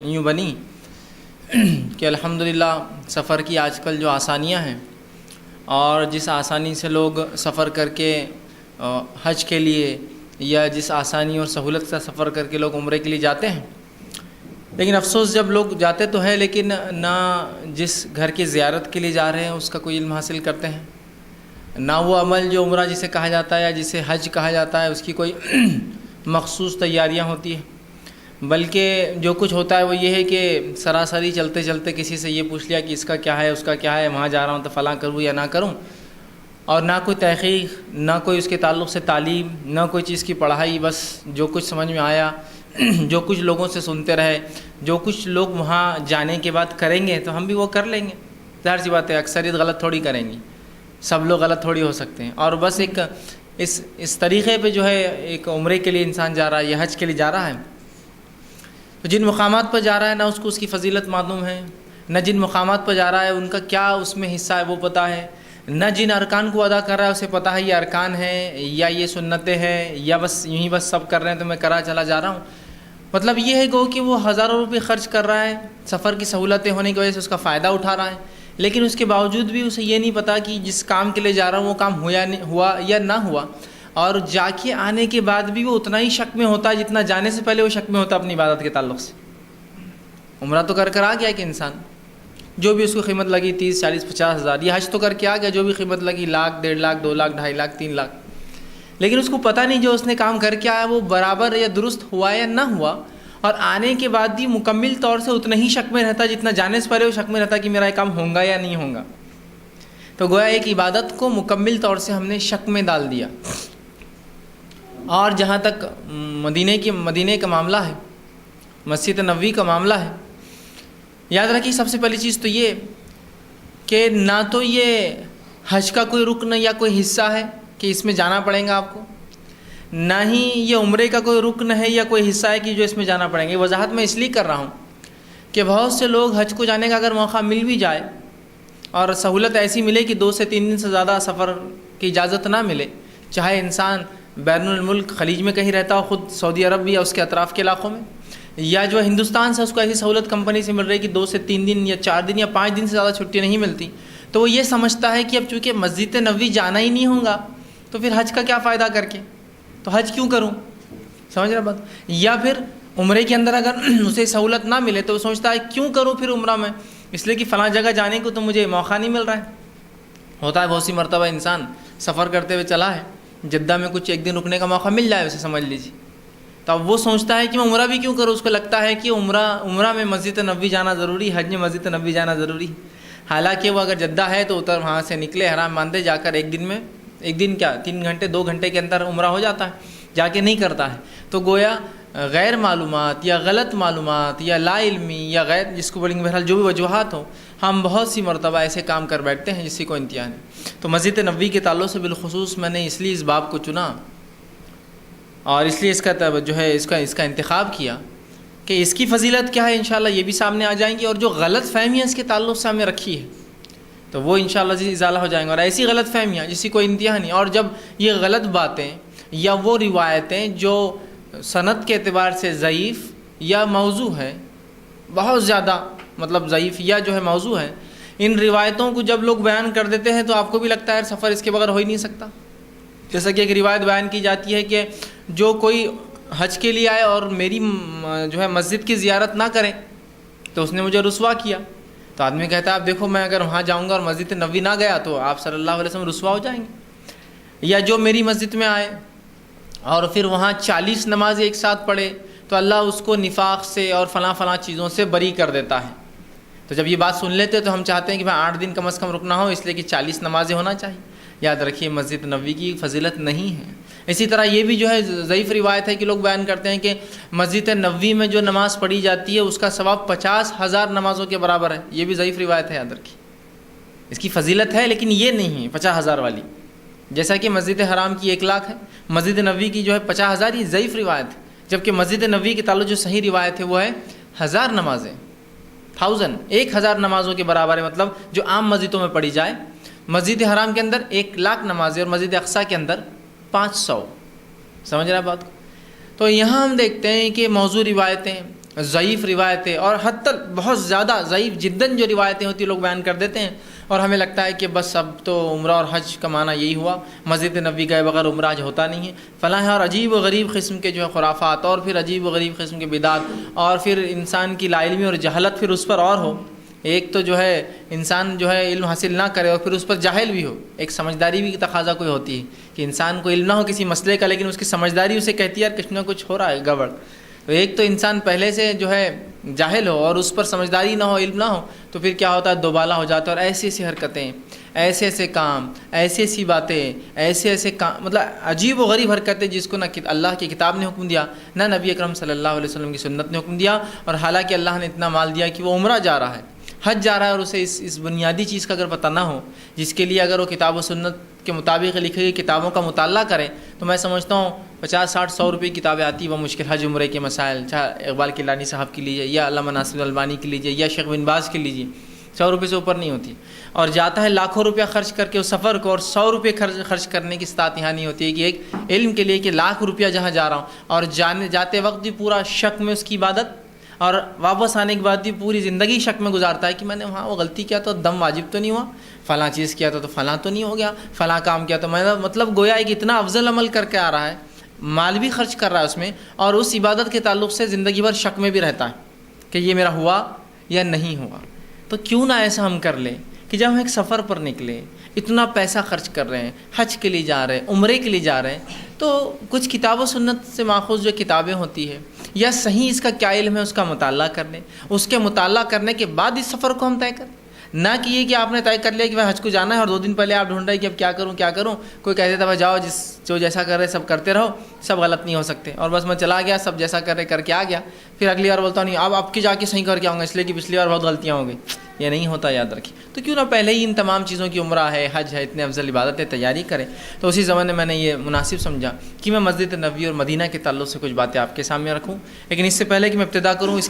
یوں بنی کہ الحمدللہ سفر کی آج کل جو آسانیاں ہیں اور جس آسانی سے لوگ سفر کر کے حج کے لیے یا جس آسانی اور سہولت سے سفر کر کے لوگ عمرے کے لیے جاتے ہیں، لیکن افسوس جب لوگ جاتے تو ہے لیکن نہ جس گھر کی زیارت کے لیے جا رہے ہیں اس کا کوئی علم حاصل کرتے ہیں، نہ وہ عمل جو عمرہ جسے کہا جاتا ہے یا جسے حج کہا جاتا ہے اس کی کوئی مخصوص تیاریاں ہوتی ہیں، بلکہ جو کچھ ہوتا ہے وہ یہ ہے کہ سراسری چلتے چلتے کسی سے یہ پوچھ لیا کہ اس کا کیا ہے، اس کا کیا ہے، وہاں جا رہا ہوں تو فلاں کروں یا نہ کروں، اور نہ کوئی تحقیق، نہ کوئی اس کے تعلق سے تعلیم، نہ کوئی چیز کی پڑھائی، بس جو کچھ سمجھ میں آیا جو کچھ لوگوں سے سنتے رہے، جو کچھ لوگ وہاں جانے کے بعد کریں گے تو ہم بھی وہ کر لیں گے۔ ظاہر سی بات ہے اکثریت غلط تھوڑی کریں گی، سب لوگ غلط تھوڑی ہو سکتے ہیں، اور بس ایک اس طریقے پہ جو ہے ایک عمرے کے لیے انسان جا رہا ہے یا حج کے لیے جا رہا ہے، تو جن مقامات پر جا رہا ہے نہ اس کو اس کی فضیلت معلوم ہے، نہ جن مقامات پر جا رہا ہے ان کا کیا اس میں حصہ ہے وہ پتہ ہے، نہ جن ارکان کو ادا کر رہا ہے اسے پتہ ہے یہ ارکان ہیں یا یہ سنتیں ہیں یا بس یوں ہی بس سب کر رہے ہیں تو میں کرا چلا جا رہا ہوں۔ مطلب یہ ہے کہ وہ ہزاروں روپے خرچ کر رہا ہے، سفر کی سہولتیں ہونے کی وجہ سے اس کا فائدہ اٹھا رہا ہے، لیکن اس کے باوجود بھی اسے یہ نہیں پتہ کہ جس کام کے لیے جا رہا ہوں وہ کام ہوا یا نہ ہوا، اور جا کے آنے کے بعد بھی وہ اتنا ہی شک میں ہوتا ہے جتنا جانے سے پہلے وہ شک میں ہوتا اپنی عبادت کے تعلق سے۔ عمرہ تو کر آ گیا کہ انسان جو بھی اس کو قیمت لگی 30 40 50 ہزار، یہ حج تو کر کے آ گیا جو بھی قیمت لگی 1 لاکھ 1.5 لاکھ 2 لاکھ 2.5 لاکھ 3 لاکھ، لیکن اس کو پتہ نہیں جو اس نے کام کر کے آیا وہ برابر یا درست ہوا یا نہ ہوا، اور آنے کے بعد بھی مکمل طور سے اتنا ہی شک میں رہتا جتنا جانے سے پہلے وہ شک میں رہتا کہ میرا یہ کام ہوگا یا نہیں ہوگا۔ تو گویا ایک عبادت کو مکمل طور سے ہم نے شک میں ڈال دیا۔ اور جہاں تک مدینے کا معاملہ ہے، مسجد نبوی کا معاملہ ہے، یاد رکھیے سب سے پہلی چیز تو یہ کہ نہ تو یہ حج کا کوئی رکن یا کوئی حصہ ہے کہ اس میں جانا پڑے گا آپ کو، نہ ہی یہ عمرے کا کوئی رکن ہے یا کوئی حصہ ہے کہ جو اس میں جانا پڑیں گے۔ وضاحت میں اس لیے کر رہا ہوں کہ بہت سے لوگ حج کو جانے کا اگر موقع مل بھی جائے اور سہولت ایسی ملے کہ 2 سے 3 دن سے زیادہ سفر کی اجازت نہ ملے، چاہے انسان بیرون الملک خلیج میں کہیں رہتا ہو، خود سعودی عرب یا اس کے اطراف کے علاقوں میں، یا جو ہندوستان سے اس کو ایسی سہولت کمپنی سے مل رہی کہ 2 سے 3 دن یا 4 دن یا 5 دن سے زیادہ چھٹی نہیں ملتی، تو وہ یہ سمجھتا ہے کہ اب چونکہ مسجد نبوی جانا ہی نہیں ہوگا تو پھر حج کا کیا فائدہ کر کے، تو حج کیوں کروں، سمجھ رہے بات؟ یا پھر عمرے کے اندر اگر اسے سہولت نہ ملے تو وہ سوچتا ہے کیوں کروں پھر عمرہ میں، اس لیے کہ فلاں جگہ جانے کو تو مجھے موقع نہیں مل رہا ہے۔ ہوتا ہے بہت سی مرتبہ انسان سفر کرتے ہوئے چلا ہے، جدہ میں کچھ 1 دن رکنے کا موقع مل جائے اسے، سمجھ لیجیے، تو اب وہ سوچتا ہے کہ میں عمرہ بھی کیوں کروں، اس کو لگتا ہے کہ عمرہ میں مسجد نبوی جانا ضروری، حج میں مسجد نبوی جانا ضروری، حالانکہ وہ اگر جدہ ہے تو اتر وہاں سے نکلے احرام باندھے، جا کر 1 دن کیا 3 گھنٹے 2 گھنٹے کے اندر عمرہ ہو جاتا ہے، جا کے نہیں کرتا ہے۔ تو گویا غیر معلومات یا غلط معلومات یا لا علمی یا غیر جس کو بولیں گے بہرحال جو بھی وجوہات ہوں، ہم بہت سی مرتبہ ایسے کام کر بیٹھتے ہیں جس سے کوئی انتہا نہیں۔ تو مسجد نبوی کے تعلق سے بالخصوص میں نے اس لیے اس باب کو چنا اور اس لیے اس کا جو ہے اس کا انتخاب کیا کہ اس کی فضیلت کیا ہے انشاءاللہ یہ بھی سامنے آ جائیں گی، اور جو غلط فہمیاں اس کے تعلق سے ہمیں رکھی ہے تو وہ انشاءاللہ ازالہ ہو جائیں گے، اور ایسی غلط فہمیاں جس کی کوئی انتہا نہیں۔ اور جب یہ غلط باتیں یا وہ روایتیں جو سند کے اعتبار سے ضعیف یا موضوع ہے، بہت زیادہ مطلب ضعیف یا جو ہے موضوع ہے، ان روایتوں کو جب لوگ بیان کر دیتے ہیں تو آپ کو بھی لگتا ہے سفر اس کے بغیر ہو ہی نہیں سکتا۔ جیسا کہ ایک روایت بیان کی جاتی ہے کہ جو کوئی حج کے لیے آئے اور میری جو ہے مسجد کی زیارت نہ کرے تو اس نے مجھے رسوا کیا۔ تو آدمی کہتا ہے اب دیکھو میں اگر وہاں جاؤں گا اور مسجد نبوی نہ گیا تو آپ صلی اللہ علیہ وسلم رسوا ہو جائیں گے۔ یا جو میری مسجد میں آئے اور پھر وہاں 40 نمازیں ایک ساتھ پڑھے تو اللہ اس کو نفاق سے اور فلاں چیزوں سے بری کر دیتا ہے۔ تو جب یہ بات سن لیتے تو ہم چاہتے ہیں کہ 8 دن کم از کم رکنا ہو، اس لیے کہ 40 نمازیں ہونا چاہیے۔ یاد رکھیے مسجد نبوی کی فضیلت نہیں ہے۔ اسی طرح یہ بھی جو ہے ضعیف روایت ہے کہ لوگ بیان کرتے ہیں کہ مسجد نبوی میں جو نماز پڑھی جاتی ہے اس کا ثواب 50,000 نمازوں کے برابر ہے، یہ بھی ضعیف روایت ہے، یاد رکھیے۔ اس کی فضیلت ہے لیکن یہ نہیں ہے 50,000 والی، جیسا کہ مسجد حرام کی 1 لاکھ ہے، مسجد نبوی کی جو ہے 50,000، یہ ضعیف روایت ہے، جبکہ مسجد نبوی کے تعلق جو صحیح روایت ہے وہ ہے 1000 نمازیں، 1000 نمازوں کے برابر ہے، مطلب جو عام مسجدوں میں پڑھی جائے۔ مسجد حرام کے اندر 1 لاکھ نمازیں اور مسجد اقصیٰ کے اندر 500، سمجھ رہا ہے بات کو؟ تو یہاں ہم دیکھتے ہیں کہ موضوع روایتیں، ضعیف روایتیں اور حتی بہت زیادہ ضعیف جداً جو روایتیں ہوتی ہیں لوگ بیان کر دیتے ہیں، اور ہمیں لگتا ہے کہ بس اب تو عمرہ اور حج کا معنی یہی ہوا، مسجد نبوی گئے بغیر عمرہ حج ہوتا نہیں ہے فلاں ہے، اور عجیب و غریب قسم کے جو ہے خرافات، اور پھر عجیب و غریب قسم کے بدعات، اور پھر انسان کی لا علمی اور جہالت پھر اس پر اور ہو۔ ایک تو جو ہے انسان جو ہے علم حاصل نہ کرے اور پھر اس پر جاہل بھی ہو، ایک سمجھداری بھی تقاضا کوئی ہوتی ہے کہ انسان کو علم نہ ہو کسی مسئلے کا، لیکن اس کی سمجھداری اسے کہتی ہے یار کچھ نہ کچھ ہو رہا ہے گڑبڑ۔ تو ایک تو انسان پہلے سے جو ہے جاہل ہو اور اس پر سمجھداری نہ ہو، علم نہ ہو، تو پھر کیا ہوتا ہے دوبالا ہو جاتا ہے، اور ایسی ایسی حرکتیں، ایسے ایسے کام، ایسی ایسی باتیں، ایسے ایسے کام، مطلب عجیب و غریب حرکتیں جس کو نہ اللہ کی کتاب نے حکم دیا، نہ نبی اکرم صلی اللہ علیہ وسلم کی سنت نے حکم دیا، اور حالانکہ اللہ نے اتنا مال دیا کہ وہ عمرہ جا رہا ہے، حج جا رہا ہے، اور اسے اس بنیادی چیز کا اگر پتہ نہ ہو، جس کے لیے اگر وہ کتاب و سنت کے مطابق لکھی گئی کتابوں کا مطالعہ کریں، تو میں سمجھتا ہوں 50 60 100 روپے کی کتابیں آتی ہیں بمشکل، حج عمرے کے مسائل، چاہے اقبال کیلانی صاحب کی لیجیے یا علامہ ناصر الالبانی کی لیجیے یا شیخ بن باز کی لیجیے، 100 روپے سے اوپر نہیں ہوتی، اور جاتا ہے لاکھوں روپیہ خرچ کر کے اس سفر کو، اور 100 روپے خرچ کرنے کی استطاعت یہاں نہیں ہوتی ہے کہ ایک علم کے لیے کہ لاکھ روپیہ جہاں جا رہا ہوں، اور جاتے وقت بھی پورا شک میں اس کی عبادت، اور واپس آنے کے بعد بھی پوری زندگی شک میں گزارتا ہے کہ میں نے وہاں وہ غلطی کیا تو دم واجب تو نہیں ہوا، فلاں چیز کیا تو فلاں تو نہیں ہو گیا، فلاں کام کیا تو میں مطلب گویا ایک اتنا افضل عمل کر کے آ رہا ہے، مال بھی خرچ کر رہا ہے اس میں، اور اس عبادت کے تعلق سے زندگی بھر شک میں بھی رہتا ہے کہ یہ میرا ہوا یا نہیں ہوا۔ تو کیوں نہ ایسا ہم کر لیں کہ جب ہم ایک سفر پر نکلیں، اتنا پیسہ خرچ کر رہے ہیں، حج کے لیے جا رہے ہیں، عمرے کے لیے جا رہے ہیں، تو کچھ کتاب و سنت سے ماخوذ جو کتابیں ہوتی ہیں یا صحیح اس کا کیا علم ہے اس کا مطالعہ کر لیں، اس کے مطالعہ کرنے کے بعد اس سفر کو ہم طے کریں، نہ کہ یہ کہ آپ نے طے کر لیا کہ بھائی حج کو جانا ہے اور 2 دن پہلے آپ ڈھونڈ رہے ہیں کہ اب کیا کروں، کوئی کہہ دیتا بھائی جاؤ جو جیسا کر رہے سب کرتے رہو، سب غلط نہیں ہو سکتے، اور بس میں چلا گیا، سب جیسا کر رہے کر کے آ گیا، پھر اگلی بار بولتا ہوں نہیں اب کی جا کے صحیح کر کے آؤں گا، اس لیے کہ پچھلی بار بہت غلطیاں ہو گئی، یہ نہیں ہوتا، یاد رکھیں۔ تو کیوں نہ پہلے ہی ان تمام چیزوں کی عمرہ ہے، حج ہے، اتنے افضل عبادت ہے، تیاری کریں۔ تو اسی زمانے میں نے یہ مناسب سمجھا کہ میں مسجد نبوی اور مدینہ کے تعلق سے کچھ باتیں آپ کے سامنے رکھوں، لیکن اس سے پہلے کہ میں ابتدا کروں اس کی